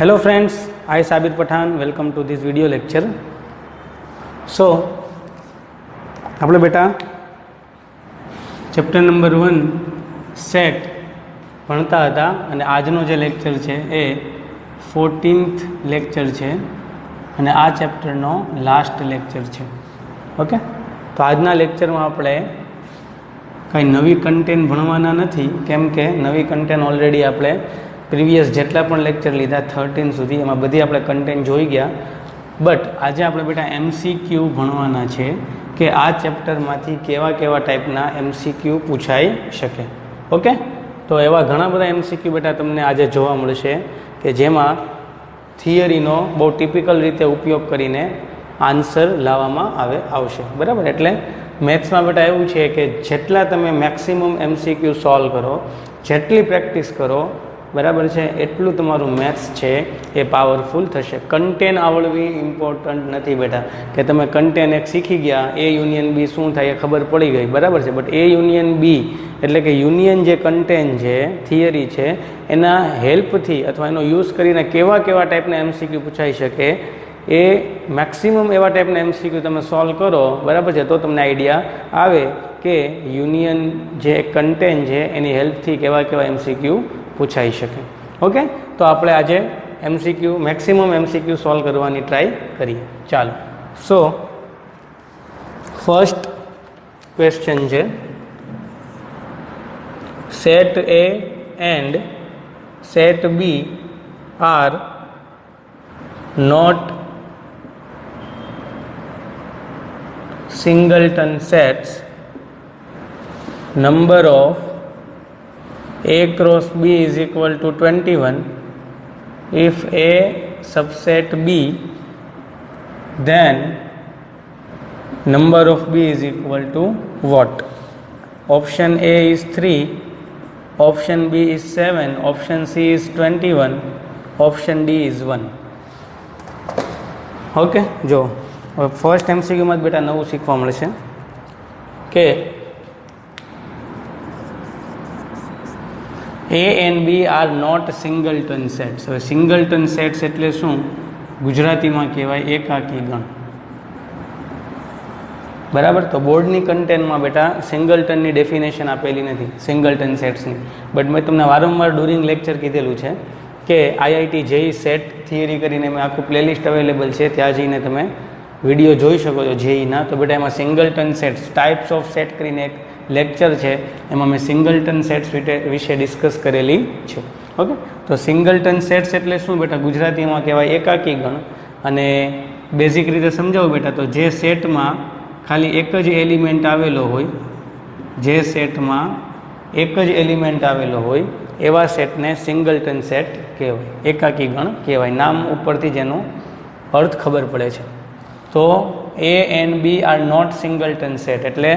Hello friends, I Sabir Pathan, welcome to this video lecture. So, આપણે બેટા chapter number 1 set ભણતા હતા અને આજનો જે લેક્ચર છે એ 14th લેક્ચર છે અને આ ચેપ્ટરનો લાસ્ટ લેક્ચર છે. ઓકે, તો આજના લેક્ચરમાં આપણે કંઈ નવી કન્ટેન્ટ ભણવાના નથી, કેમ કે નવી કન્ટેન્ટ ઓલરેડી આપણે પ્રીવિયસ જેટલા પણ લેક્ચર લીધા 13 સુધી એમાં બધી આપણે કન્ટેન્ટ જોઈ ગયા. બટ આજે આપણે બેટા MCQ ભણવાના છે કે આ ચેપ્ટરમાંથી કેવા કેવા ટાઈપના MCQ પૂછાઈ શકે. ઓકે, તો એવા ઘણા બધા MCQ બેટા તમને આજે જોવા મળશે કે જેમાં થિયરીનો બહુ ટિપિકલ રીતે ઉપયોગ કરીને આન્સર લાવવામાં આવશે. બરાબર, એટલે મેથ્સમાં બેટા એવું છે કે જેટલા તમે મેક્સિમમ MCQ સોલ્વ કરો, જેટલી પ્રેક્ટિસ કરો, બરાબર છે, એટલું તમારું મેથ્સ છે એ પાવરફુલ થશે. કન્ટેન્ટ આવડવી ઇમ્પોર્ટન્ટ નથી બેટા કે તમે કન્ટેન્ટ એક શીખી ગયા, A યુનિયન B શું થાય એ ખબર પડી ગઈ, બરાબર છે, બટ A યુનિયન B એટલે કે યુનિયન જે કન્ટેન્ટ છે, થિયરી છે, એના હેલ્પથી અથવા એનો યુઝ કરીને કેવા કેવા ટાઈપના MCQ પૂછાઈ શકે એ મેક્સિમમ એવા ટાઈપના MCQ તમે સોલ્વ કરો, બરાબર છે, તો તમને આઈડિયા આવે કે યુનિયન જે કન્ટેન્ટ છે એની હેલ્પથી કેવા કેવા MCQ પૂછાઈ શકે. ઓકે, તો આપણે આજે MCQ મેક્સિમમ MCQ સોલ્વ કરવાની ટ્રાય કરીએ. ચાલો, સો ફર્સ્ટ ક્વેશ્ચન છે, set A and set B are not singleton sets. Number of A cross B is equal to 21. If A subset B, then number of B is equal to what? Option A is 3, option B is 7, option C is 21, option D is 1. Okay, જો હવે first MCQમાં જ બેટા નવું શીખવા મળશે કે A and B are not singleton sets. હવે singleton sets એટલે શું? ગુજરાતીમાં કહેવાય એકાકી ગણ. બરાબર, તો બોર્ડની કન્ટેન્ટમાં બેટા સિંગલટનની ડેફિનેશન આપેલી નથી, સિંગલટન સેટ્સની. બટ મેં તમને વારંવાર ડ્યુરિંગ લેક્ચર કીધેલું છે કે IIT JEE સેટ થિયરી કરીને મેં આખું પ્લેલિસ્ટ અવેલેબલ છે, ત્યાં જઈને તમે વિડીયો જોઈ શકો છો JEEના. તો બેટા એમાં સિંગલટન સેટ્સ, ટાઈપ્સ ઓફ સેટ કરીને એક લેક્ચર છે, એમાં મેં સિંગલટન સેટ્સ વિશે ડિસ્કસ કરેલી છે. ઓકે, તો સિંગલટન સેટ્સ એટલે શું બેટા? ગુજરાતીમાં કહેવાય એકાકી ગણ. અને બેઝિક રીતે સમજાવું બેટા, તો જે સેટમાં ખાલી એક જ એલિમેન્ટ આવેલો હોય, જે સેટમાં એક જ એલિમેન્ટ આવેલો હોય એવા સેટને સિંગલટન સેટ કહેવાય, એકાકી ગણ કહેવાય. નામ ઉપરથી જેનો અર્થ ખબર પડે છે. તો A and B are not singleton set એટલે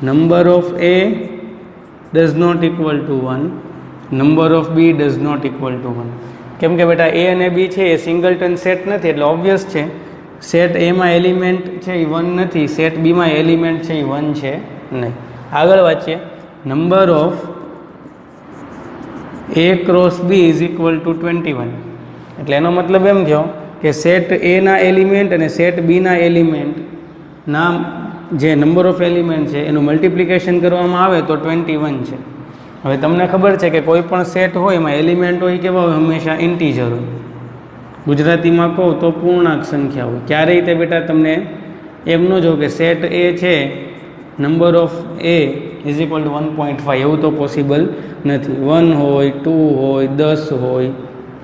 number of A does not equal to 1, number of B does not equal to 1. કેમ કે બેટા A અને B છે એ સિંગલટન સેટ નથી, એટલે ઓબ્વિયસ છે સેટ Aમાં એલિમેન્ટ છે એ 1 નથી, સેટ Bમાં એલિમેન્ટ છે એ 1 છે નહીં. આગળ વાંચીએ, number of A cross B is equal two 21. એટલે એનો મતલબ એમ થયો કે સેટ Aના એલિમેન્ટ અને સેટ Bના એલિમેન્ટ ના જે નંબર ઓફ એલિમેન્ટ છે એનું મલ્ટિપ્લિકેશન કરવામાં આવે તો 21 છે. હવે તમને ખબર છે કે કોઈ પણ સેટ હોય એમાં એલિમેન્ટ હોય કેવા હોય? હંમેશા ઇન્ટીજર હોય. ગુજરાતીમાં કહું તો પૂર્ણાંક સંખ્યા હોય. ક્યારેય તે બેટા તમને એમ ન જો કે સેટ A છે number of A is equal two 1.5, એવું તો પોસિબલ નથી. 1 હોય, 2 હોય, 10 હોય,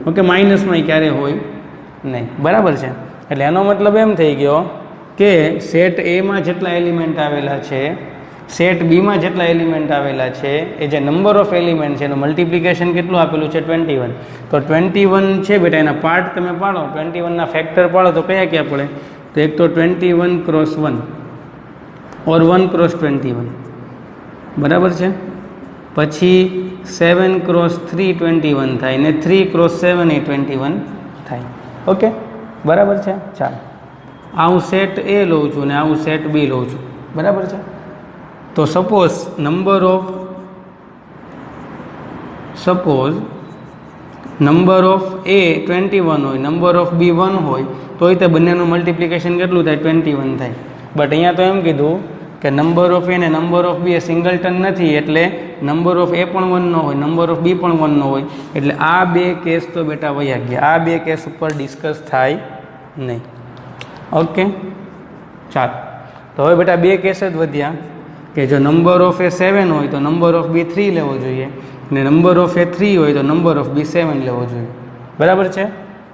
ઓકે, માઇનસમાં ક્યારે હોય નહીં, બરાબર છે. એટલે એનો મતલબ એમ થઈ ગયો કે સેટ Aમાં જેટલા એલિમેન્ટ આવેલા છે, સેટ Bમાં જેટલા એલિમેન્ટ આવેલા છે, એ જે નંબર ઓફ એલિમેન્ટ છે એનું મલ્ટિપ્લિકેશન કેટલું આપેલું છે? 21. તો 21 છે બેટા, એના પાર્ટ તમે પાડો, 21ના ફેક્ટર પાડો તો કયા ક્યાં પડે? તો એક તો 21 ક્રોસ 1 ઓર 1 ક્રોસ 21, બરાબર છે. પછી 7 ક્રોસ 3 21 થાય, ને 3 ક્રોસ 7 એ 21 થાય. ઓકે, બરાબર છે. ચાલો, આ હું સેટ A લઉં છું ને આ હું સેટ B લઉં છું, બરાબર છે. તો સપોઝ નંબર ઓફ એ 21 હોય, નંબર ઓફ બી 1 હોય, તોય તે બંનેનું મલ્ટિપ્લિકેશન કેટલું થાય? 21 થાય. બટ અહીંયા તો એમ કીધું કે નંબર ઓફ એ ને નંબર ઓફ બી એ સિંગલટન નથી, એટલે નંબર ઓફ એ પણ 1 નો હોય, નંબર ઓફ બી પણ 1 નો હોય, એટલે આ બે કેસ તો બેટા વયા ગયા. આ બે કેસ ઉપર ડિસ્કસ થાય નહીં. ઓકે, ચાલો. તો હવે બેટા બે કેસ જ વધ્યા કે જો નંબર ઓફ એ 7 હોય તો નંબર ઓફ બી 3 લેવો જોઈએ, ને નંબર ઓફ એ 3 હોય તો નંબર ઓફ બી 7 લેવો જોઈએ. બરાબર છે?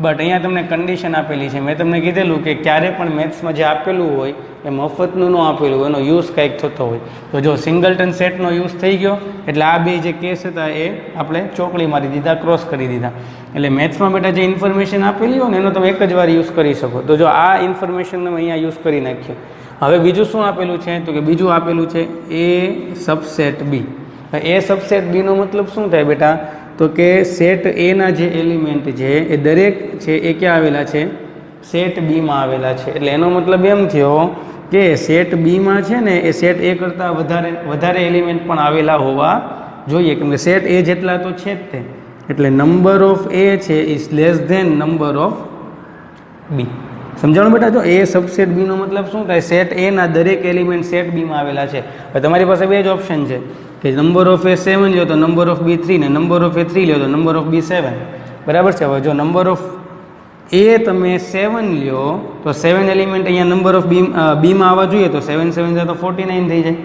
બટ અહીંયા તમને કન્ડિશન આપેલી છે. મેં તમને કીધેલું કે ક્યારે પણ મેથ્સમાં જે આપેલું હોય એ મફતનું ન આપેલું હોય, એનો યુઝ કંઈક થતો હોય. તો જો સિંગલટન સેટનો યુઝ થઈ ગયો એટલે આ બે જે કેસ હતા એ આપણે ચોકડી મારી દીધા, ક્રોસ કરી દીધા. એટલે મેથ્સમાં બેટા જે ઇન્ફોર્મેશન આપેલી હોય ને એનો તમે એક જ વાર યુઝ કરી શકો. તો જો આ ઇન્ફોર્મેશન તમે અહીંયા યુઝ કરી નાખ્યો. હવે બીજું શું આપેલું છે? તો કે બીજું આપેલું છે એ સબસેટ બી. એ સબસેટ બીનો મતલબ શું થાય બેટા? તો કે સેટ એના જે એલિમેન્ટ છે એ દરેક છે એ ક્યાં આવેલા છે? સેટ બીમાં આવેલા છે. એટલે એનો મતલબ એમ થયો કે સેટ બીમાં છે ને એ સેટ એ કરતાં વધારે એલિમેન્ટ પણ આવેલા હોવા જોઈએ, કેમ કે સેટ એ જેટલા તો છે જ તે. એટલે નંબર ઓફ એ છે is less than number of B. સમજાણું બેટા? જો એ સબસેટ બીનો મતલબ શું થાય? સેટ એ ના દરેક એલિમેન્ટ સેટ બીમાં આવેલા છે. હવે તમારી પાસે બે જ ઓપ્શન છે કે નંબર ઓફ એ 7 લ્યો તો નંબર ઓફ બી 3, ને નંબર ઓફ એ 3 લ્યો તો નંબર ઓફ બી 7. બરાબર છે? હવે જો નંબર ઓફ એ તમે 7 લ્યો તો 7 એલિમેન્ટ અહીંયા નંબર ઓફ બીમાં આવવા જોઈએ, તો 7 7 જાય તો 49 થઈ જાય.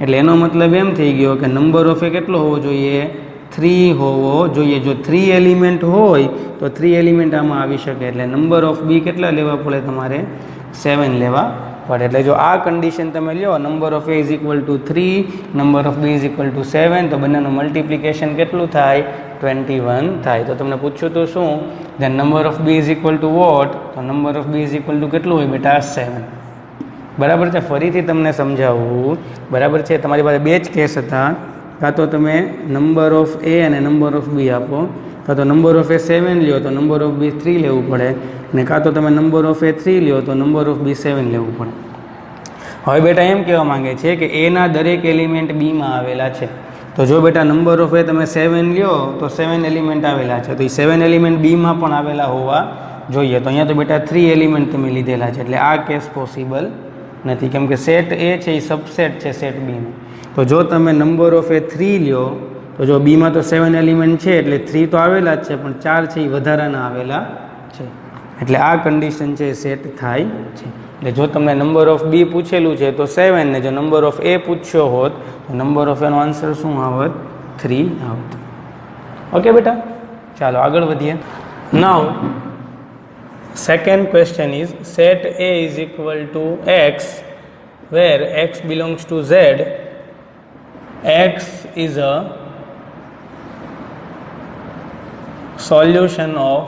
એટલે એનો મતલબ એમ થઈ ગયો કે નંબર ઓફ એ કેટલો હોવો જોઈએ? 3 હોવો જોઈએ. જો 3 એલિમેન્ટ હોય તો 3 એલિમેન્ટ આમાં આવી શકે. એટલે નંબર ઓફ બી કેટલા લેવા પડે? તમારે 7 લેવા પડે. એટલે જો આ કન્ડિશન તમે લ્યો, number of A is equal to 3, number of B is equal to 7, તો બંનેનું મલ્ટિપ્લિકેશન કેટલું થાય? 21 થાય. તો તમને પૂછ્યું તો શું? Then number of B is equal to what? તો number of B is equal to કેટલું હોય બેટા? 7. બરાબર છે? ફરીથી તમને સમજાવું. બરાબર છે? તમારી પાસે બે જ કેસ હતા. કાં તો તમે નંબર ઓફ એ અને નંબર ઓફ બી આપો, કાં તો નંબર ઓફ એ 7 લ્યો તો નંબર ઓફ બી 3 લેવું પડે, ને કાં તો તમે નંબર ઓફ એ 3 લ્યો તો નંબર ઓફ બી 7 લેવું પડે. હવે બેટા એમ કહેવા માંગે છે કે એના દરેક એલિમેન્ટ બીમાં આવેલા છે. તો જો બેટા નંબર ઓફ એ તમે 7 લ્યો તો 7 એલિમેન્ટ આવેલા છે, તો એ 7 એલિમેન્ટ બીમાં પણ આવેલા હોવા જોઈએ. તો અહીંયા તો બેટા 3 એલિમેન્ટ તમે લીધેલા છે, એટલે આ કેસ પોસિબલ નથી, કેમ કે સેટ એ છે એ સબસેટ છે સેટ બીનો. તો જો તમે નંબર ઓફ એ 3 લ્યો તો જો બીમાં તો 7 એલિમેન્ટ છે એટલે 3 તો આવેલા જ છે, પણ 4 છે એ વધારાના આવેલા છે. એટલે આ કન્ડિશન છે એ સેટ થાય છે. એટલે જો તમને નંબર ઓફ બી પૂછેલું છે તો 7, ને જો નંબર ઓફ એ પૂછ્યો હોત તો નંબર ઓફ એનો આન્સર શું આવત? 3 આવત. ઓકે બેટા, ચાલો આગળ વધીએ. Now second question is set A is equal to X where x belongs to Z. X is a solution of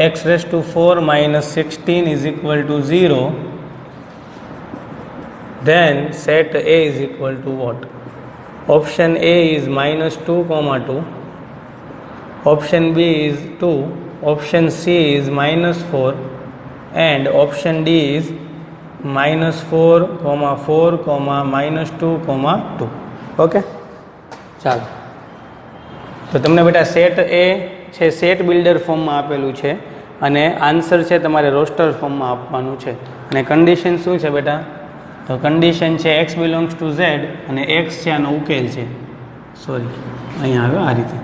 x raised to 4 minus 16 is equal to 0, then set A is equal to what? Option A is minus 2 comma 2, option B is 2, option C is minus 4, and option D is minus 4 comma 4 comma minus 2 comma 2. Okay, ચાલો. તો તમને બેટા set એ છે set builder ફોર્મમાં આપેલું છે અને answer છે તમારે રોસ્ટર ફોર્મમાં આપવાનું છે. અને કન્ડિશન શું છે બેટા? તો કન્ડિશન છે એક્સ બિલોંગ્સ ટુ ઝેડ અને એક્સ છે આનો ઉકેલ છે. સોરી, અહીંયા આવ્યો આ રીતે.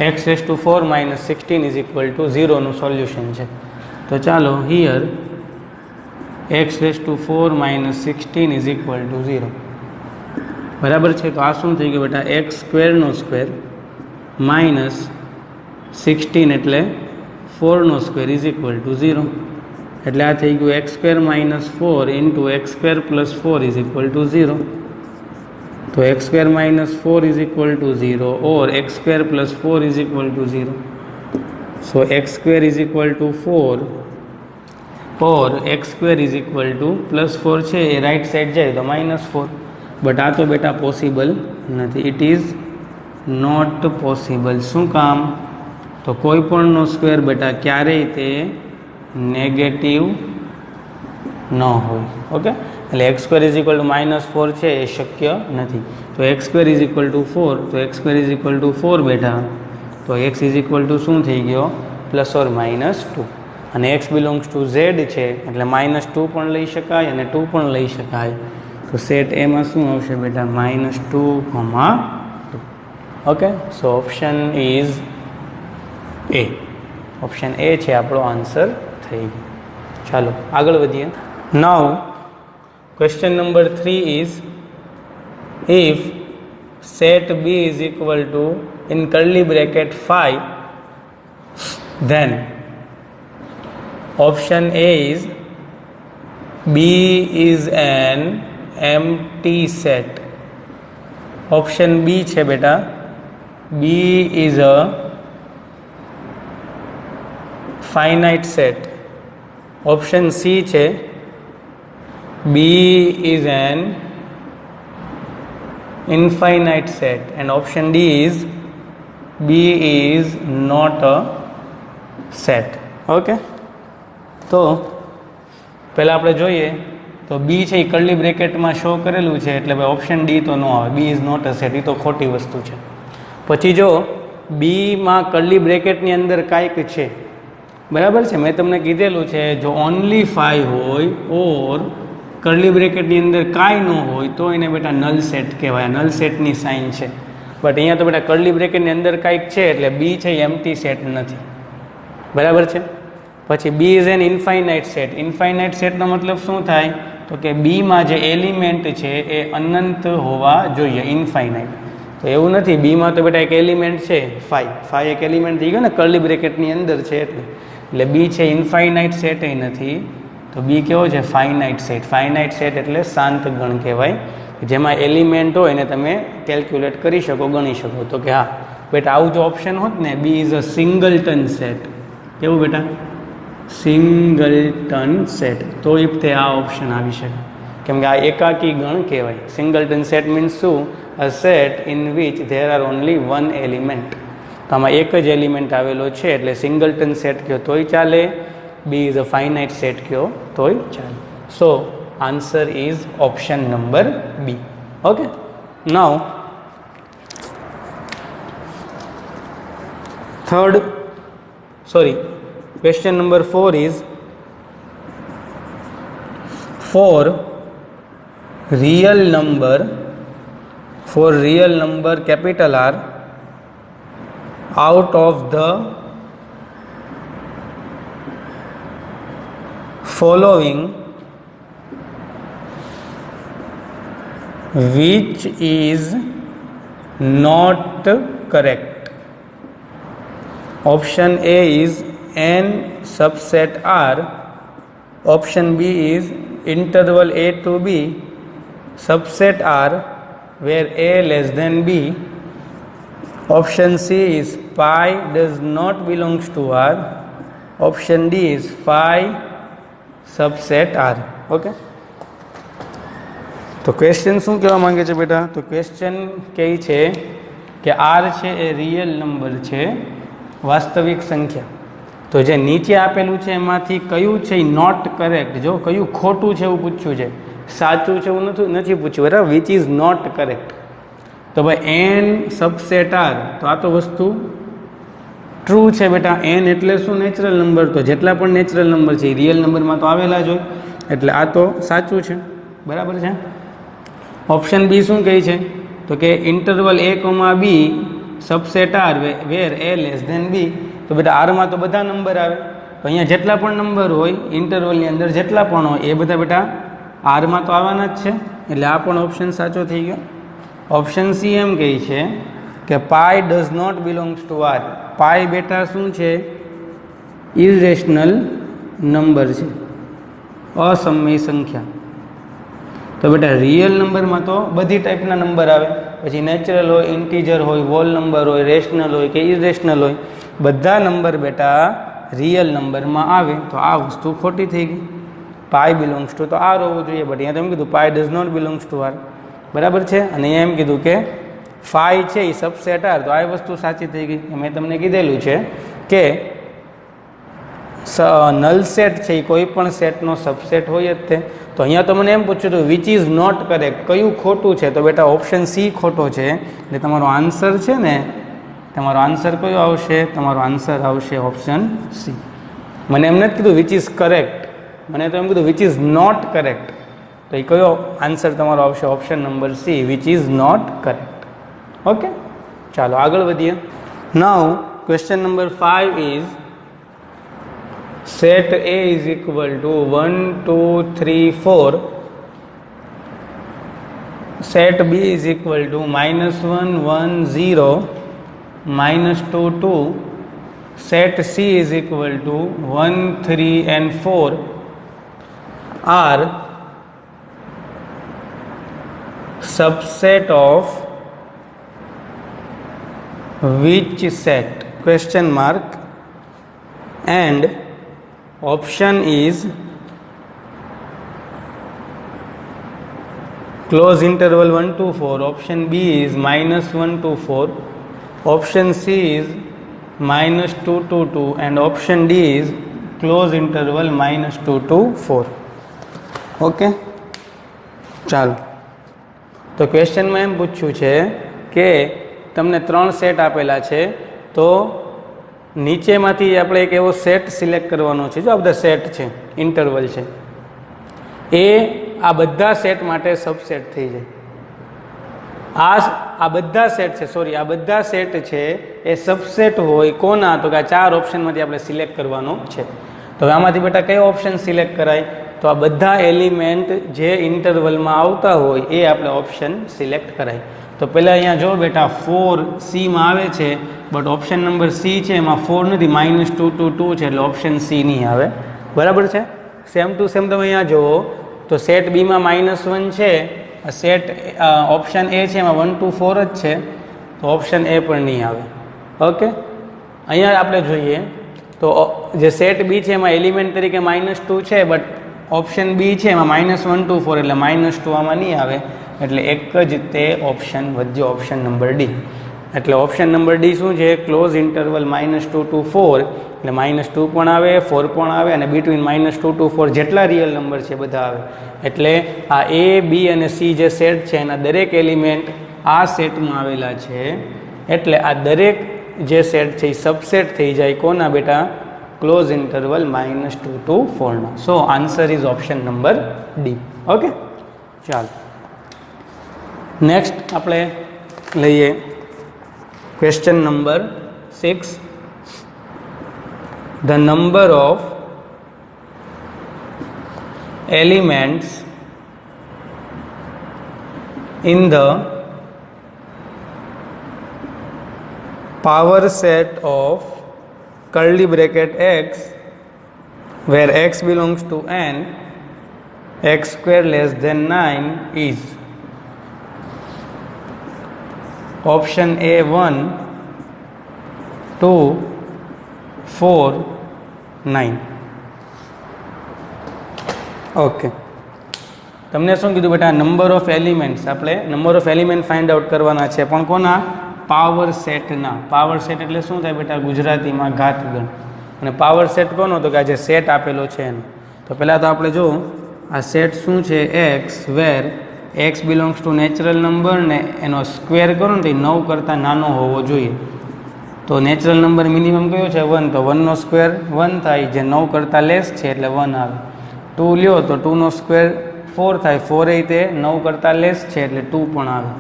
X raise to 4 minus 16 is equal to 0નું સોલ્યુશન છે. તો ચાલો here X raise to 4 minus 16 is equal to 0. બરાબર છે? તો આ શું થઈ ગયું બેટા? એક્સ સ્ક્વેરનો સ્ક્વેર માઇનસ 16 એટલે 4નો સ્ક્વેર ઇઝ ઇક્વલ ટુ 0. એટલે આ થઈ ગયું x square minus 4 into x square plus 4 is equal to 0. તો x square minus 4 is equal to 0 or x square plus 4 is equal to 0. So x square is equal two 4 or x square is equal to plus 4 છે એ right side જાય તો minus 4. But આ તો બેટા possible નથી. It is not possible. શું કામ? તો કોઈ પણનો સ્ક્વેર બેટા ક્યારેય તે નેગેટિવ ન હોય. ઓકે, એટલે x square is equal two minus 4 છે એ શક્ય નથી. તો x square is equal two 4, તો x square is equal two 4 બેટા. તો તો x ઇઝ ઇક્વલ ટુ શું થઈ ગયો, +or-2. અને x બિલોંગ્સ ટુ z છે એટલે -2 પણ લઈ શકાય અને 2 પણ લઈ શકાય. તો સેટ એમાં શું આવશે બેટા, -2, 2. Okay, so option is A. Option A છે આપણો આન્સર થઈ ગયો. ચાલો આગળ વધીએ. Now question number 3 is if set b is equal to in curly bracket 5, then option A is b is an empty set. option B છે બેટા, b is a finite set. option C છે b is an infinite set. and option D is b is not a set. Okay, તો પહેલાં આપણે જોઈએ તો બી છે એ curly બ્રેકેટમાં show કરેલું છે એટલે ભાઈ ઓપ્શન ડી તો ન આવે, B is not a set, એ તો ખોટી વસ્તુ છે. પછી જો બીમાં કર્લી બ્રેકેટની અંદર કાંઈક છે, બરાબર છે, મેં તમને કીધેલું છે જો ઓનલી 5 હોય ઓર કર્લી બ્રેકેટની અંદર કાંઈ ન હોય તો એને બેટા નલ સેટ કહેવાય. નલ સેટની સાઇન છે. બટ અહીંયા તો બેટા કર્લી બ્રેકેટની અંદર કાંઈક છે એટલે બી છે એમ્પ્ટી સેટ નથી, બરાબર છે. પછી B is an infinite set. Infinite સેટનો મતલબ શું થાય તો કે બીમાં જે એલિમેન્ટ છે એ અનંત હોવા જોઈએ, ઇન્ફાઇનાઇટ. તો એવું નથી, બીમાં તો બેટા એક એલિમેન્ટ છે 5 એક એલિમેન્ટ થઈ ગયો ને કર્લી બ્રેકેટની અંદર છે એટલે બી છે ઇન્ફાઇનાઇટ સેટ એ નથી, તો બી કેવો છે, ફાઇનાઇટ સેટ. ફાઇનાઇટ સેટ એટલે શાંત ગણ કહેવાય, જેમાં એલિમેન્ટ હોય એને તમે કેલ્ક્યુલેટ કરી શકો, ગણી શકો. તો કે હા બેટા આવું જો ઓપ્શન હોત ને, બી ઇઝ અ સિંગલટન સેટ. કેવું બેટા, સિંગલટન સેટ, તો એ તે આ ઓપ્શન આવી શકે, કેમ કે આ એકાકી ગણ કહેવાય. સિંગલટન સેટ મીન્સ શું, a set in which there are only one element. તો આમાં એક જ એલિમેન્ટ આવેલો છે એટલે સિંગલટન સેટ કહો તોય ચાલે, B is a finite set કહો તોય ચાલે. So answer is option number B. Okay, now question number 4 is for real number capital R out of the following which is not correct. option A is n subset R. option B is interval a to b subset R where a less than b. option C is pi does not belongs to R. option D is phi subset R. Okay, તો question શું કહેવા માંગે છે બેટા, તો question કહે છે કે આર છે એ રિયલ નંબર છે, વાસ્તવિક સંખ્યા. તો જે નીચે આપેલું છે એમાંથી કયું છે એ નોટ કરેક્ટ, જો કયું ખોટું છે એવું પૂછ્યું છે, સાચું છે એવું નથી પૂછ્યું, બરાબર. Which is not correct. તો ભાઈ એન સબસેટ આર, તો આ તો વસ્તુ ટ્રુ છે બેટા. એન એટલે શું, નેચરલ નંબર. તો જેટલા પણ નેચરલ નંબર છે એ રિયલ નંબરમાં તો આવેલા જ હોય એટલે આ તો સાચું છે, બરાબર છે. ઓપ્શન બી શું કહે છે તો કે interval a, b subset R where a less than b. તો બેટા આરમાં તો બધા નંબર આવે, તો અહીંયા જેટલા પણ નંબર હોય ઇન્ટરવલની અંદર જેટલા પણ હોય એ બધા બેટા આરમાં તો આવવાના જ છે, એટલે આ પણ ઓપ્શન સાચો થઈ ગયો. ઓપ્શન સી એમ કહે છે કે pi does not belongs to R. Pi બેટા શું છે, ઇરેશનલ નંબર છે, અસમય સંખ્યા. તો બેટા રિયલ નંબરમાં તો બધી ટાઈપના નંબર આવે, પછી નેચરલ હોય, ઇન્ટીજર હોય, હોલ નંબર હોય, રેશનલ હોય કે ઇરેશનલ હોય, બધા નંબર બેટા રિયલ નંબરમાં આવે. તો આ વસ્તુ ખોટી થઈ ગઈ. પાઈ બિલોંગ્સ ટુ તો આર હોવું જોઈએ, બટ અહીંયા તો એમ કીધું pi does not belongs to R, બરાબર છે. અને અહીંયા એમ કીધું કે ફાઈ છે એ સબસેટ આર, તો આ વસ્તુ સાચી થઈ ગઈ. મેં તમને કીધેલું છે કે નલ સેટ છે એ કોઈ પણ સેટનો સબસેટ હોય જ તે. તો અહીંયા તો મને એમ પૂછ્યું હતું વિચ ઇઝ નોટ કરેક્ટ, કયું ખોટું છે, તો બેટા ઓપ્શન સી ખોટો છે. એટલે તમારો આન્સર છે ને તમારો આન્સર કયો આવશે? તમારો આન્સર આવશે ઓપ્શન સી. મને એમ નથી કીધું વિચ ઇઝ કરેક્ટ, મને તો એમ કીધું વિચ ઇઝ નોટ કરેક્ટ. તો એ કયો આન્સર તમારો આવશે? Option number C, which is not correct. Okay, ચાલો આગળ વધીએ. Now question number 5 is set A is equal to 1 2 3 4, set B is equal to -1 1 0 -2 2, set C is equal to 1 3 and 4 are subset of which set? Question mark. And option is close interval 1 to 4, option B is -1 to 4, option C is -2 to 2, and option D is close interval -2 to 4. Okay, ચાલો. તો ક્વેશ્ચનમાં એમ પૂછ્યું છે કે તમને 3 set આપેલા છે, તો નીચેમાંથી આપણે એક એવો સેટ સિલેક્ટ કરવાનો છે. જો આ બધા સેટ છે, ઇન્ટરવલ છે, એ આ બધા સેટ માટે સબસેટ થઈ જાય. આ બધા સેટ છે, સોરી, આ બધા સેટ છે એ સબસેટ હોય કોના? તો કે આ 4 ઓપ્શનમાંથી આપણે સિલેક્ટ કરવાનો છે. તો હવે આમાંથી બેટા કયો ઓપ્શન સિલેક્ટ કરાય? તો આ બધા એલિમેન્ટ જે ઇન્ટરવલમાં આવતા હોય એ આપણે ઓપ્શન સિલેક્ટ કરાય. તો પહેલાં અહીંયા જો બેટા 4 સીમાં આવે છે, બટ ઓપ્શન નંબર સી છે એમાં 4 નથી, -2 to 2 છે, એટલે ઓપ્શન સી નહીં આવે. બરાબર છે? સેમ ટુ સેમ તમે અહીંયા જુઓ તો સેટ બીમાં -1 છે, સેટ ઓપ્શન એ છે એમાં 1 to 4 જ છે, તો ઓપ્શન એ પણ નહીં આવે. ઓકે, અહીંયા આપણે જોઈએ તો જે સેટ બી છે એમાં એલિમેન્ટ તરીકે -2 છે, બટ ઓપ્શન બી છે એમાં -1 to 4, એટલે -2 આમાં નહીં આવે, એટલે એક જ તે ઓપ્શન વધ્યો, ઓપ્શન નંબર ડી. એટલે ઓપ્શન નંબર ડી શું છે? ક્લોઝ ઇન્ટરવલ -2 to 4, એટલે -2 પણ આવે, 4 પણ આવે, અને બિટવીન -2 to 4 જેટલા રિયલ નંબર છે બધા આવે. એટલે આ એ, બી અને સી જે સેટ છે એના દરેક એલિમેન્ટ આ સેટમાં આવેલા છે, એટલે આ દરેક જે સેટ છે એ સબસેટ થઈ જાય કોના બેટા? ક્લોઝ ઇન્ટરવલ -2 to 4 ના. So answer is option number D. Okay, ચાલો નેક્સ્ટ આપણે લઈએ question number 6. The number of elements in the power set of curly bracket x, where x belongs to n, x square less than 9 is option A 1 2 4 9. Okay, તમને શું કીધું બેટા? Number of elements, આપણે number of element find out કરવાના છે, પણ કોના? Power સેટના. પાવર સેટ એટલે શું થાય બેટા? ગુજરાતીમાં ઘાતગણ. અને પાવર સેટ કોનો? તો કે આ જે સેટ આપેલો છે એનો. તો પહેલાં તો આપણે જો આ સેટ શું છે? X, where x belongs to natural number ને એનો સ્ક્વેર કરો ને તો એ 9 કરતાં નાનો હોવો જોઈએ. તો નેચરલ નંબર મિનિમમ કયો છે? 1, તો 1નો સ્ક્વેર 1 થાય, જે 9 કરતાં લેસ છે એટલે 1 આવે. 2 લ્યો તો 2નો સ્ક્વેર 4 થાય, 4 એ તે 9 કરતાં લેસ છે એટલે 2 પણ આવે.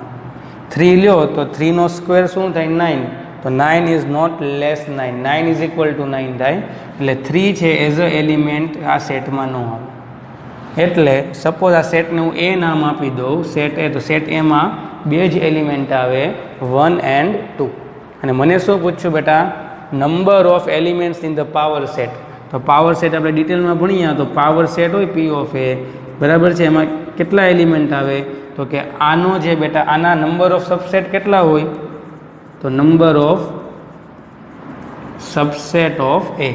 3 લ્યો તો 3નો સ્ક્વેર શું થાય? 9, તો 9 is not less 9, 9 is equal to 9 થાય, એટલે 3 છે એઝ અ એલિમેન્ટ આ સેટમાં ન આવે. એટલે સપોઝ આ સેટને હું એ નામ આપી દઉં, સેટ એ, તો સેટ એમાં 2 જ એલિમેન્ટ આવે, 1 and 2. અને મને શું પૂછ્યું બેટા? Number of elements in the power set. તો પાવર સેટ આપણે ડિટેલમાં ભણીએ તો પાવર સેટ હોય પી ઓફ એ, બરાબર છે, એમાં કેટલા એલિમેન્ટ આવે? તો કે આનો જે બેટા આના નંબર ઓફ સબસેટ કેટલા હોય? તો number of subset of A,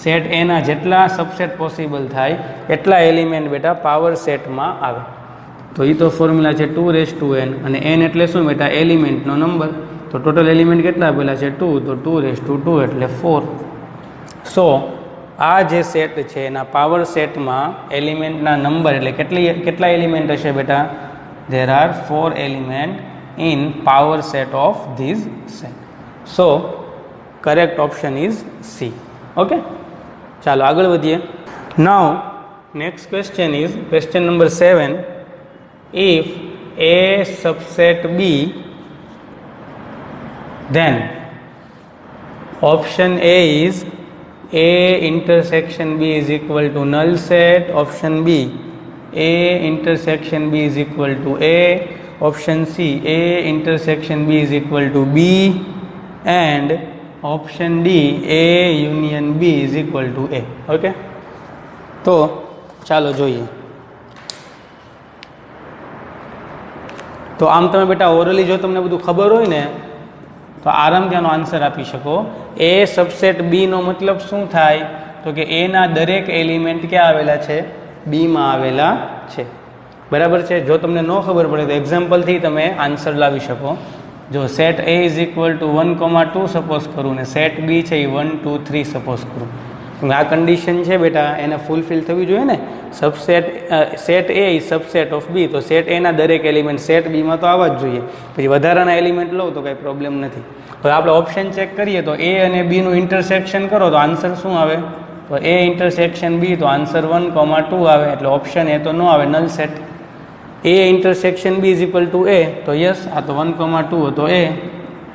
set એના જેટલા સબસેટ પોસિબલ થાય એટલા એલિમેન્ટ બેટા પાવર સેટમાં આવે. તો એ તો ફોર્મ્યુલા છે 2n, અને n એટલે શું બેટા? એલિમેન્ટનો નંબર. તો ટોટલ એલિમેન્ટ કેટલા આપેલા છે? 2, તો 2 એટલે 4. સો આ જે સેટ છે એના પાવર સેટમાં એલિમેન્ટના નંબર એટલે કેટલા એલિમેન્ટ હશે બેટા? There are 4 element in power set of these set. So correct option is C. Okay, ચાલો આગળ વધીએ. Now next question is question number 7. If A subset B, then option A is A intersection B is equal to null set. Option B, A intersection B is equal to A. Option C, A intersection B is equal to B. And option D, A union B is equal to A. Okay, તો ચાલો જોઈએ. તો આમ તમે બેટા orally જો તમને બધું ખબર હોય ને તો આરામથી આનો આન્સર આપી શકો. એ સબસેટ બીનો મતલબ શું થાય? તો કે એના દરેક એલિમેન્ટ ક્યાં આવેલા છે? બીમાં આવેલા છે. બરાબર છે. જો તમને ન ખબર પડે તો એક્ઝામ્પલથી તમે આન્સર લાવી શકો. જો set A is equal two 1,2 suppose કરું ને સેટ બી છે એ 1, 2, 3 સપોઝ કરું. આ કન્ડિશન છે બેટા એને ફૂલફિલ થવી જોઈએ ને. Subset set A is subset of B, તો સેટ એના દરેક એલિમેન્ટ સેટ બીમાં તો આવવા જ જોઈએ. પછી વધારાના એલિમેન્ટ લો તો કંઈ પ્રોબ્લેમ નથી. હવે આપણે ઓપ્શન ચેક કરીએ તો એ અને બીનું ઇન્ટરસેક્શન કરો તો આન્સર શું આવે? તો એ ઇન્ટરસેક્શન બી, તો આન્સર 1,2 આવે. એટલે ઓપ્શન એ તો ન આવે, null set. A intersection B is equal to A, તો યસ આ તો 1,2 હતો એ,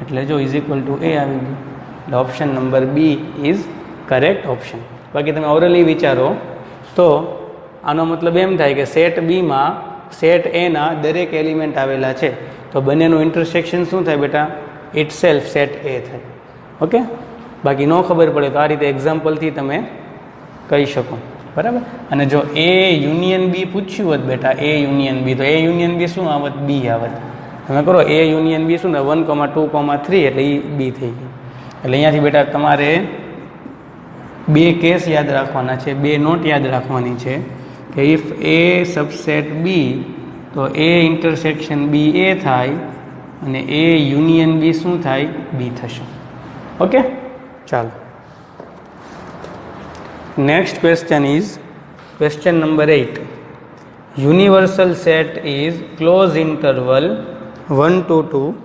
એટલે જો ઇઝ ઇક્વલ ટુ એ આવી ગયું. એટલે option number B is correct option. બાકી તમે ઓરલી વિચારો તો આનો મતલબ એમ થાય કે સેટ બીમાં સેટ એના દરેક એલિમેન્ટ આવેલા છે, તો બંનેનું ઇન્ટરસેક્શન શું થાય બેટા? ઇટ સેલ્ફ સેટ એ થાય. ઓકે, બાકી ન ખબર પડે તો આ રીતે એક્ઝામ્પલથી તમે કહી શકો. બરાબર. અને જો એ યુનિયન બી પૂછ્યું હોત બેટા, એ યુનિયન બી, તો એ યુનિયન બી શું આવત? બી આવત. તમે કરો એ યુનિયન બી શું ને 1,2,3 એટલે એ બી થઈ ગયું. એટલે અહીંયાથી બેટા તમારે બે કેસ યાદ રાખવાના છે, બે નોટ યાદ રાખવાની છે કે ઇફ એ સબસેટ બી તો એ ઇન્ટરસેક્શન બી એ થાય અને એ યુનિયન બી શું થાય? બી થશે. ઓકે, ચાલો next question is question number 8. Universal set is close interval 1 to 2.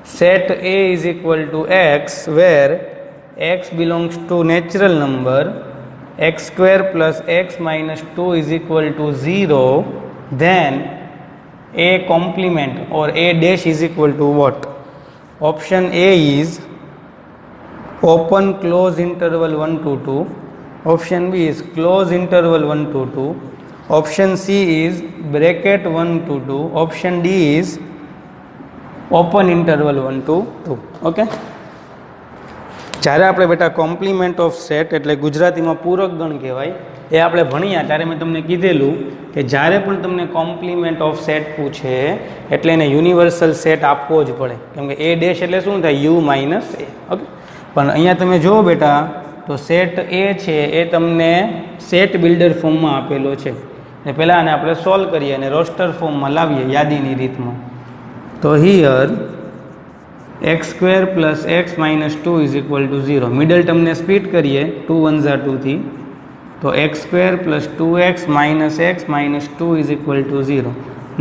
Set A is equal to x where x belongs to natural number, x square plus x minus 2 is equal to 0, then A complement or A dash is equal to what? Option A is open close interval 1 to 2. Option B is close interval 1 to 2. Option C is bracket 1 to 2. Option D is open interval 1 to 2. Okay, જ્યારે આપણે બેટા compliment of set એટલે ગુજરાતીમાં પૂરક ગણ કહેવાય એ આપણે ભણ્યા ત્યારે મેં તમને કીધેલું કે જ્યારે પણ તમને કોમ્પ્લિમેન્ટ ઓફ સેટ પૂછે એટલે એને યુનિવર્સલ સેટ આપવો જ પડે, કેમ કે એ ડેશ એટલે શું થાય? You minus A. ઓકે, પણ અહીંયા તમે જુઓ બેટા તો સેટ એ છે એ તમને સેટ બિલ્ડર ફોર્મમાં આપેલો છે. એટલે પહેલાં આને આપણે સોલ્વ કરીએ અને રોસ્ટર ફોર્મમાં લાવીએ યાદીની રીતમાં. તો here x square plus x minus 2 is equal to 0. Middle ટર્મને સ્પ્લિટ કરીએ 2 1 ઝા 2 થી, તો x square plus 2x minus x minus 2 is equal to 0.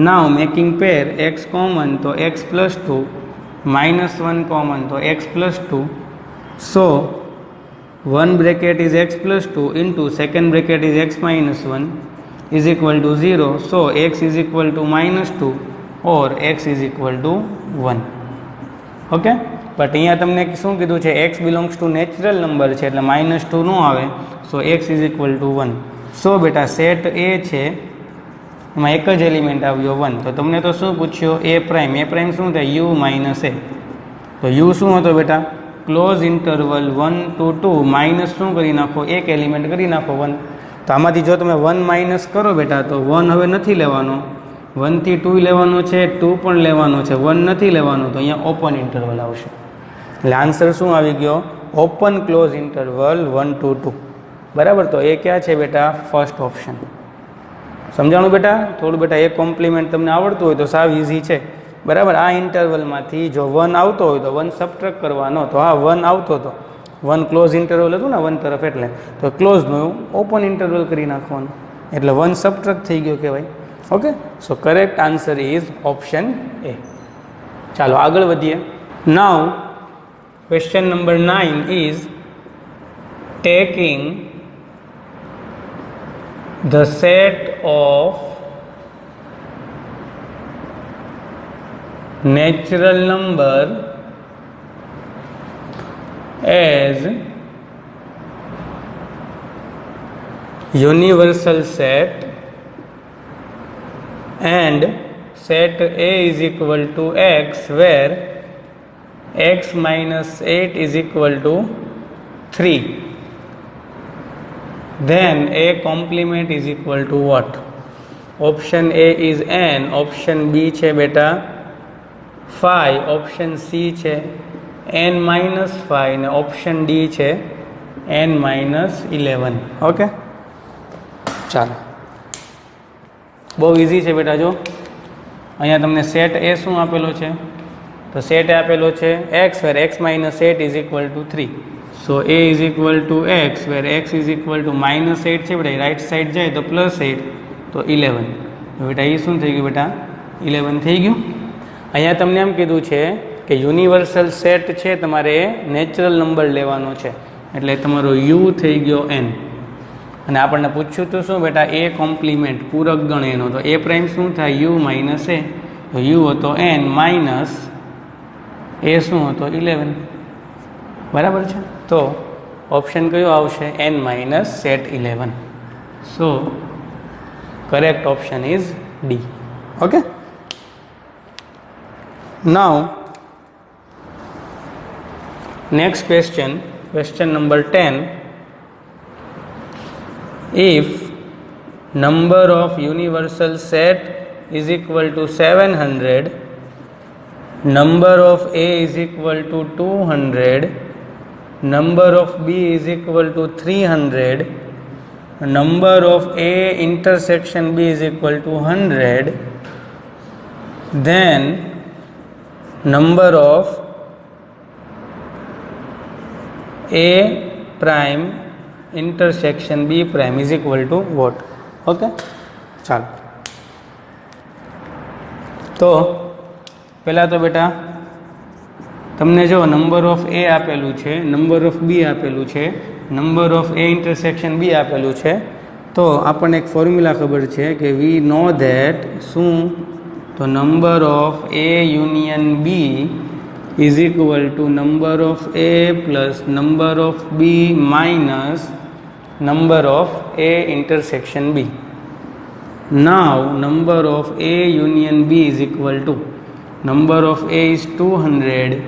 Now making pair x common તો એક્સ પ્લસ 2 માઇનસ 1 કોમન તો x plus 2. So 1 bracket is x plus 2 into second bracket is x minus 1 is equal to 0. So x is equal to minus 2 or x is equal to 1. Okay, but અહીંયા તમને શું કીધું છે? x belongs to natural number છે એટલે minus 2 ન આવે. સો x is equal to 1. સો બેટા સેટ એ છે એમાં એક જ એલિમેન્ટ આવ્યો 1. તો તમને તો શું પૂછ્યો? એ પ્રાઇમ. એ પ્રાઇમ શું થાય? યુ માઇનસ એ. તો યુ શું હતો બેટા? ક્લોઝ ઇન્ટરવલ 1 to 2 માઇનસ શું કરી નાખો? એક એલિમેન્ટ કરી નાખો 1. તો આમાંથી જો તમે 1 માઇનસ કરો બેટા તો 1 હવે નથી લેવાનો, 1 થી 2 લેવાનો છે, 2 પણ લેવાનો છે, 1 નથી લેવાનો, તો અહીંયા ઓપન ઇન્ટરવલ આવશે. એટલે આન્સર શું આવી ગયો? Open close interval 1 to 2. બરાબર. તો એ ક્યાં છે બેટા? First option. સમજાણું બેટા? થોડું બેટા એ કોમ્પ્લિમેન્ટ તમને આવડતું હોય તો સાવ ઇઝી છે. બરાબર. આ ઇન્ટરવલમાંથી જો 1 આવતો હોય તો 1 સબટ્રેક્ટ કરવાનો. તો હા 1 આવતો હતો, 1 ક્લોઝ ઇન્ટરવલ હતું ને 1 તરફ, એટલે તો ક્લોઝનું ઓપન ઇન્ટરવલ કરી નાખવાનું એટલે 1 સબટ્રેક્ટ થઈ ગયો કહેવાય. Okay, so correct answer is option A. ચાલો આગળ વધીએ. નાવ question number 9 is taking the set of natural number as universal set and set A is equal to x, where x minus 8 is equal to 3, then A complement is equal to what? Option A is n, option B છે બેટા 5, option C છે n minus 5 અને option D છે n minus 11. Okay, ચાલો, બહુ easy છે બેટા. જો અહીંયા તમને સેટ એ શું આપેલો છે, તો સેટ એ આપેલો છે x where x minus 8 is equal to 3. So a is equal to x where x is equal to minus 8 છે બેટા, રાઈટ સાઈડ જાય તો પ્લસ 8 તો 11. તો બેટા એ શું થઈ ગયું બેટા? 11 થઈ ગયું. અહીંયા તમને એમ કીધું છે કે યુનિવર્સલ સેટ છે તમારે નેચરલ નંબર લેવાનો છે, એટલે તમારો u થઈ ગયો n. અને આપણને પૂછ્યું તો શું બેટા? એ કોમ્પ્લિમેન્ટ, પૂરક ગણ એનો. તો એ પ્રાઇમ શું થાય? u માઇનસ એ. તો u હતો n માઇનસ એ શું હતો? 11. બરાબર છે. તો ઓપ્શન કયો આવશે? n minus set 11. So correct option is D. Okay, now next question number 10. If number of universal set is equal to 700, number of A is equal to 200, number of B is equal to 300, number of A intersection B is equal to 100, then number of A prime intersection B prime is equal to what? Okay, ચાલો. તો પહેલાં તો બેટા તમને જો number of એ આપેલું છે, number of બી આપેલું છે, નંબર ઓફ એ ઇન્ટરસેક્શન બી આપેલું છે, તો આપણને એક ફોર્મ્યુલા ખબર છે કે વી નો ધેટ શું? તો number of A union B is equal to number of A plus number of B minus number of A intersection B. Now number of A union B is equal to number of A is 200,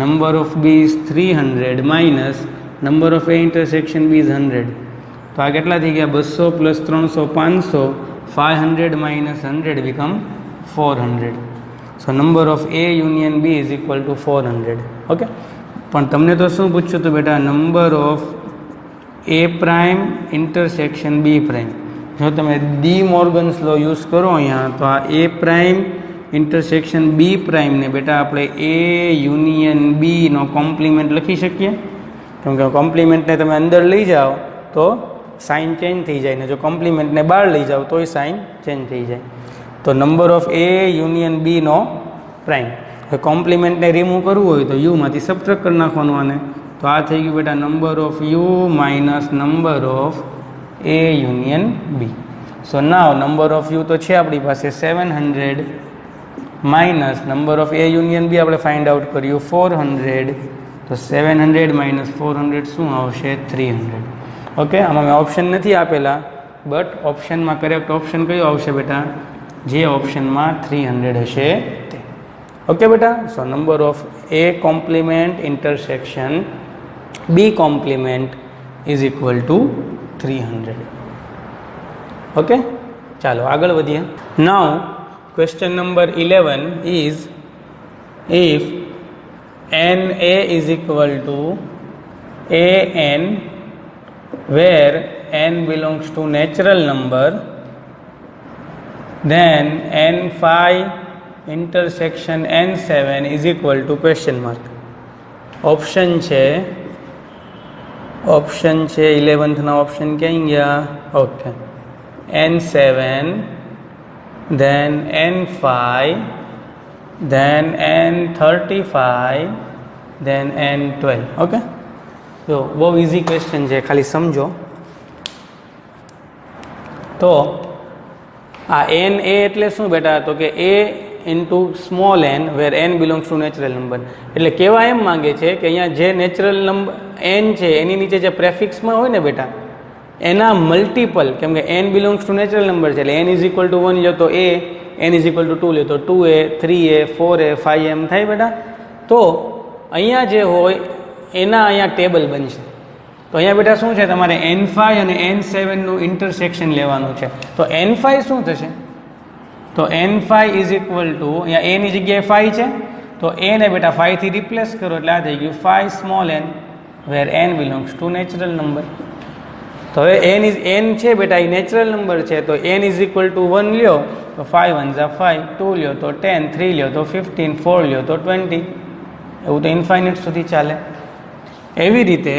number of B is 300 minus number of A intersection B is 100. તો આ કેટલા થઈ ગયા? 200 plus 300 500, 500 minus 100 become 400. So number of A union B is equal to 400. Okay, પણ તમને તો શું પૂછ્યું હતું બેટા? Number of A prime intersection B prime. જો તમે ડી મોર્ગન્સ લો યુઝ કરો અહીંયા, તો આ એ પ્રાઇમ ઇન્ટરસેક્શન બી પ્રાઇમને બેટા આપણે એ યુનિયન બીનો કોમ્પ્લિમેન્ટ લખી શકીએ. કેમ કે કોમ્પ્લિમેન્ટને તમે અંદર લઈ જાઓ તો સાઇન ચેન્જ થઈ જાય, ને જો કોમ્પ્લિમેન્ટને બહાર લઈ જાઓ તોય સાઇન ચેન્જ થઈ જાય. તો નંબર ઓફ એ યુનિયન બીનો પ્રાઇમ. હવે કોમ્પ્લિમેન્ટને રિમૂવ કરવું હોય તો યુમાંથી સબટ્રેક્ટ કરી નાખવાનું આને. તો આ થઈ ગયું બેટા number of U minus number of A union B. So now number of U તો છે આપણી પાસે 700 minus number of A union B આપણે ફાઇન્ડ આઉટ કર્યું 400. તો 700 માઇનસ 400 શું આવશે? 300. ઓકે, આમાં મેં ઓપ્શન નથી આપેલા, બટ ઓપ્શનમાં કરેક્ટ ઓપ્શન કયો આવશે બેટા? જે ઓપ્શનમાં 300 હશે તે. ઓકે બેટા, so number of A complement intersection B complement is equal to 300. Okay, ચાલો આગળ વધીએ. Now question number 11 is if NA is equal to AN where n belongs to natural number, then n5 intersection n7 is equal to question mark. Option છે 11th ના option ક્યાં ગયા? Okay, n7 then n5 then n35 then n12. Okay, તો બહુ easy question છે, ખાલી સમજો. તો આ એન એ એટલે શું બેટા? તો કે A into small n where n belongs to natural number. એટલે કહેવા એમ માંગે છે કે અહીંયા જે નેચરલ નંબર એન છે એની નીચે જે પ્રેફિક્સમાં હોય ને બેટા, એના મલ્ટિપલ, કેમ કે n belongs to natural number છે એટલે એન ઇઝ ઇક્વલ ટુ 1 લ્યો તો એ, એન ઇઝ ઇક્વલ ટુ 2 લ્યો તો 2a, 3a, 4a, 5m થાય બેટા. તો અહીંયા જે હોય એના અહીંયા ટેબલ બનશે. તો અહીંયા બેટા શું છે, તમારે n5 અને n7નું ઇન્ટરસેક્શન લેવાનું છે. તો n5 શું થશે? તો n5 ઇઝ ઇક્વલ ટુ, અહીંયા એની જગ્યાએ 5 છે તો એ ને બેટા 5 થી રિપ્લેસ કરો એટલે આ થઈ ગયું 5 small n where n belongs to natural number. તો હવે n છે બેટા એ નેચરલ નંબર છે તો n ઇઝ ઇક્વલ ટુ 1 લ્યો તો 5 1 ઝા 5, 2 લ્યો તો 10, 3 લ્યો તો 15, 4 લ્યો તો 20. એવું તો ઇન્ફાઇનાઇટ સુધી ચાલે. એવી રીતે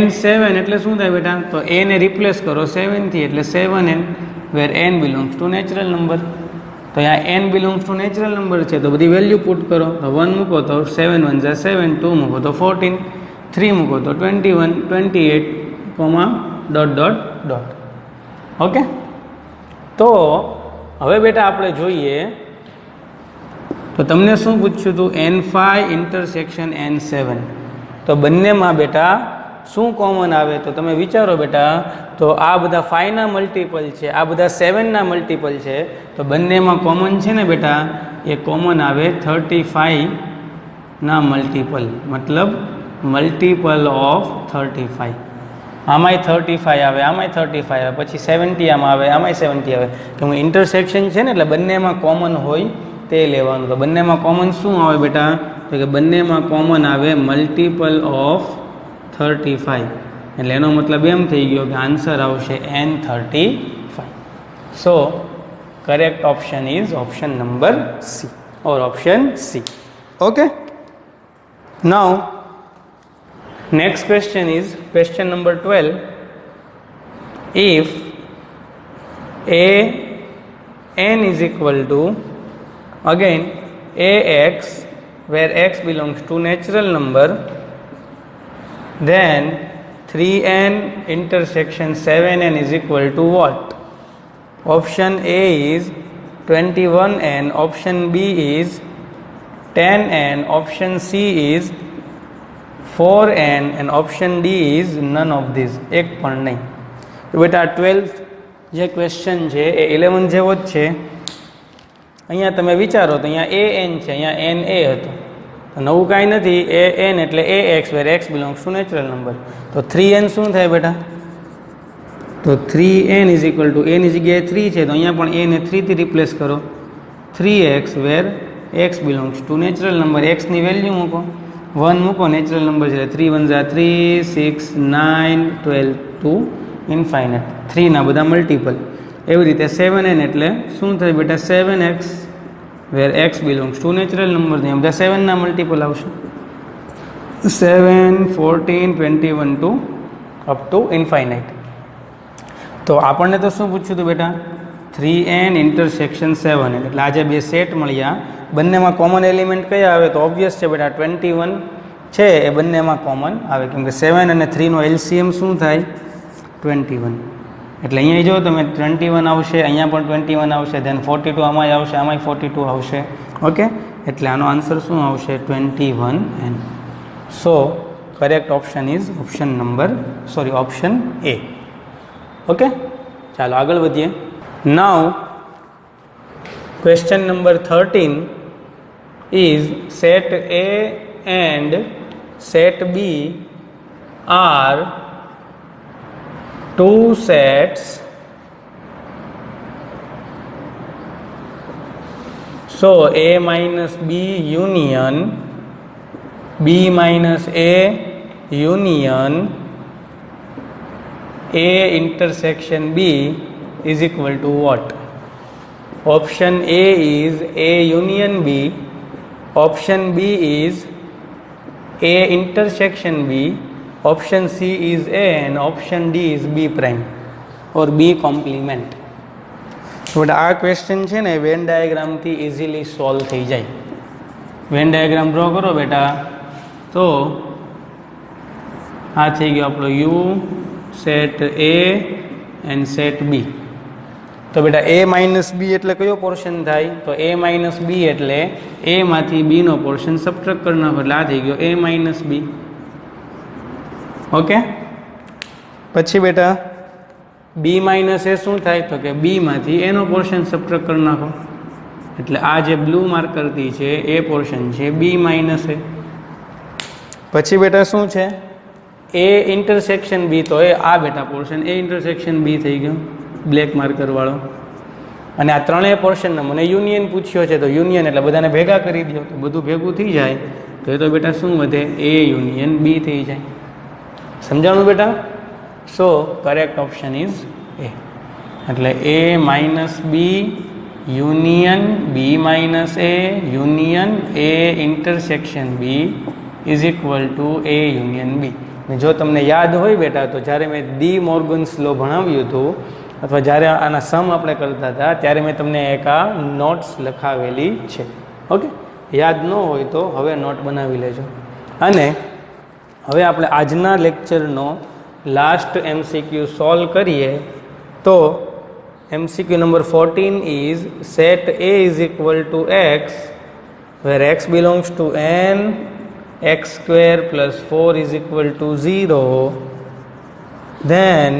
n7 એટલે શું થાય બેટા? તો a ને રિપ્લેસ કરો 7 થી એટલે 7n where n belongs to natural number. તો અહીંયા n belongs to natural number છે તો બધી વેલ્યુ પુટ કરો. તો 1 મૂકો તો 7 1 ઝા 7, 2 મૂકો તો 14, 3 મૂકો તો 21, 28, ડોટ ડોટ ડોટ. ઓકે, તો હવે બેટા આપણે જોઈએ તો તમને શું પૂછ્યું હતું? n5 intersection n7. તો બંનેમાં બેટા શું કોમન આવે? તો તમે વિચારો બેટા, તો આ બધા 5 ના મલ્ટિપલ છે, આ બધા 7 ના મલ્ટિપલ છે, તો બંનેમાં કોમન છે ને બેટા, એ કોમન આવે 35 ના મલ્ટિપલ, મતલબ મલ્ટિપલ ઓફ 35. આમાંય 35 આવે, આમાંય 35 આવે, પછી 70 આમાં આવે, આમાંય 70 આવે. કેમ કે ઇન્ટરસેક્શન છે ને એટલે બંનેમાં કોમન હોય તે લેવાનું. તો બંનેમાં કોમન શું આવે બેટા? તો કે બંનેમાં કોમન આવે મલ્ટિપલ ઓફ 35. એટલે એનો મતલબ એમ થઈ ગયો કે આન્સર આવશે n35. So correct option is option number C or option C. Okay, now next question is question number 12. If a n is equal to, again ax where x belongs to natural number, then 3n intersection 7n is equal to what? Option A is 21n, option B is 10n, option C is 4n and option D is none of these. એક પણ નહીં. તો બેટા 12th જે question છે એ 11 જેવો જ છે. અહીંયા તમે વિચારો તો અહીંયા an છે, અહીંયા na હતો, તો નવું કાંઈ નથી. an એટલે ax where x belongs to natural number. તો 3n શું થાય બેટા? તો 3n is equal two, a ની જગ્યાએ 3 છે તો અહીંયા પણ a ને 3 થી રિપ્લેસ કરો. 3x where x belongs to natural number. x ની વેલ્યુ મૂકો, 1 મૂકો, નેચરલ નંબર છે 3 1 ઝા 3, 6, 9, 12 ટુ ઇન્ફાઇનાઇટ. 3 ના બધા મલ્ટિપલ. એવી રીતે 7n એટલે શું થાય બેટા? 7x where x belongs to natural number. ને બધા 7 ના મલ્ટિપલ આવશે 7, 14, 21 ટુ અપ ટુ ઇન્ફાઇનાઇટ. તો આપણને તો શું પૂછ્યું હતું બેટા? 3n intersection 7n. એટલે આજે બે સેટ મળ્યા, બંનેમાં કોમન એલિમેન્ટ કયા આવે? તો ઓબ્વિયસ છે બેટા 21 છે એ બંનેમાં કોમન આવે, કેમ કે 7 અને 3નો એલસીએમ શું થાય? 21. એટલે અહીંયા જો તમે 21 આવશે, અહીંયા પણ 21 આવશે, ધેન 42 આમાંય આવશે, આમાંય 42 આવશે. ઓકે, એટલે આનો આન્સર શું આવશે? 21n. So correct option is option number option A. Okay, ચાલો આગળ વધીએ. નાઉ question number 13 is set A and set B are two sets. So A minus B union, B minus A union, A intersection B is equal to what? Option A is A union B, option B is A intersection B, option C is A and option D is B prime or B complement. તો આ question છે ને van ડાયાગ્રામથી easily solve થઈ જાય. Venn diagram draw કરો બેટા તો આ થઈ ગયો આપણો U, set A and set B. તો બેટા એ માઇનસ બી એટલે કયો પોર્શન થાય? તો એ માઇનસ બી એટલે એમાંથી બીનો પોર્શન સબટ્રેક્ટ કરી નાખો એટલે આ થઈ ગયો એ માઇનસ બી. ઓકે, પછી બેટા બી માઇનસ એ શું થાય? તો કે બીમાંથી એનો પોર્શન સબટ્રેક્ટ કરી નાખો એટલે આ જે બ્લુ માર્કરથી છે એ પોર્શન છે બી માઇનસ એ. પછી બેટા શું છે? એ ઇન્ટરસેક્શન બી, તો એ આ બેટા પોર્શન એ ઇન્ટરસેક્શન બી થઈ ગયો બ્લેક માર્કર વાળો. અને આ ત્રણેય પોર્શનનો મને યુનિયન પૂછ્યો છે તો યુનિયન એટલે બધાને ભેગા કરી દો તો બધું ભેગું થઈ જાય તો એ તો બેટા શું વધે? એ યુનિયન બી થઈ જાય. સમજાણું બેટા? So correct option is A. એટલે A minus B union B minus A union A intersection B is equal to A union B. જો તમને યાદ હોય બેટા તો જ્યારે મેં ડી મોર્ગન્સ લો ભણાવ્યું હતું અથવા જ્યારે આના સમ આપણે કરતા હતા ત્યારે મેં તમને એક આ નોટ્સ લખાવેલી છે. ઓકે, યાદ ન હોય તો હવે નોટ બનાવી લેજો. અને હવે આપણે આજના લેક્ચરનો લાસ્ટ MCQ સોલ્વ કરીએ તો MCQ number 14 is set A is equal two x where x belongs to n x square plus 4 is equal to 0, then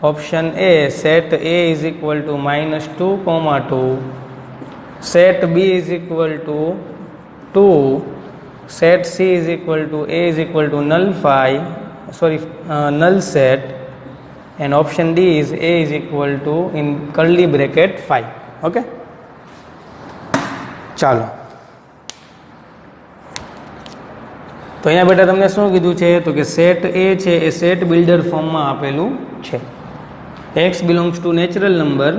option A set A is equal to minus 2 comma 2, set B is equal to 2, set C is equal to A is equal to null set, and option D is A is equal to in curly bracket 5. Okay, ચાલો તો અહીંયા બેટા તમને શું કીધું છે? તો કે સેટ એ છે એ સેટ બિલ્ડર ફોર્મમાં આપેલું છે. X belongs to natural number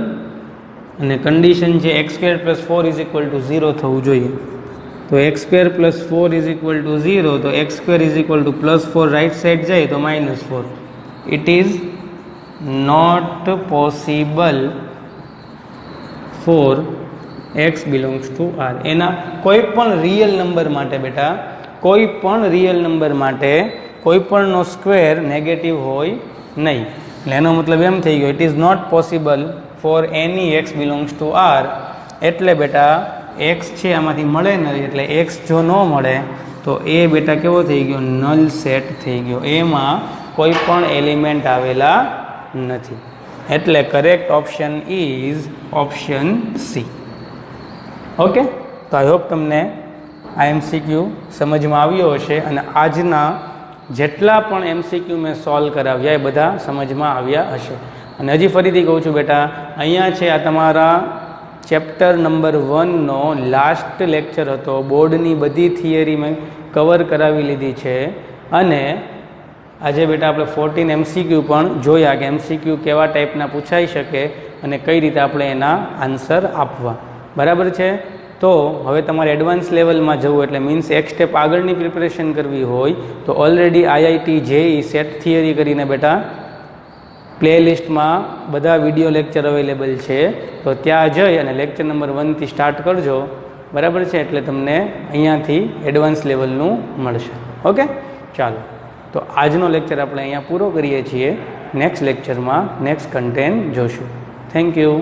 અને કન્ડિશન છે x square plus 4 is equal to 0 થવું જોઈએ. તો x square plus 4 is equal to 0, તો x square is equal to plus 4 right side જાય તો -4. It is not possible for x belongs to R. એના કોઈ પણ રિયલ નંબર માટે બેટા કોઈ પણ રિયલ નંબર માટે કોઈ પણનો સ્ક્વેર નેગેટિવ હોય નહીં. એટલે એનો મતલબ એમ થઈ ગયો it is not possible for any x belongs to R. એટલે બેટા એક્સ છે આમાંથી મળે નહીં એટલે એક્સ જો ન મળે તો એ બેટા કેવો થઈ ગયો? નલ સેટ થઈ ગયો. એમાં કોઈ પણ એલિમેન્ટ આવેલા નથી. એટલે correct option is option C. Okay, તો આઈ હોપ તમને આ MCQ સમજમાં આવ્યો હશે અને આજના જેટલા પણ MCQ મેં સોલ્વ કરાવ્યા એ બધા સમજમાં આવ્યા હશે. અને હજી ફરીથી કહું છું બેટા અહીંયા છે આ તમારા ચેપ્ટર નંબર 1નો લાસ્ટ લેક્ચર હતો. બોર્ડની બધી થિયરી મેં કવર કરાવી લીધી છે અને આજે બેટા આપણે 14 MCQ પણ જોયા કે MCQ કેવા ટાઈપના પૂછાઈ શકે અને કઈ રીતે આપણે એના આન્સર આપવા. બરાબર છે? તો હવે તમારે એડવાન્સ લેવલમાં જવું એટલે મીન્સ એક સ્ટેપ આગળની પ્રિપરેશન કરવી હોય તો already IIT JEE set theory કરીને બેટા પ્લેલિસ્ટમાં બધા વિડીયો લેક્ચર અવેલેબલ છે. તો ત્યાં જઈ અને લેક્ચર નંબર 1થી સ્ટાર્ટ કરજો. બરાબર છે? એટલે તમને અહીંયાથી એડવાન્સ લેવલનું મળશે. ઓકે, ચાલો તો આજનો લેક્ચર આપણે અહીંયા પૂરો કરીએ છીએ. નેક્સ્ટ લેક્ચરમાં નેક્સ્ટ કન્ટેન્ટ જોશું. Thank you.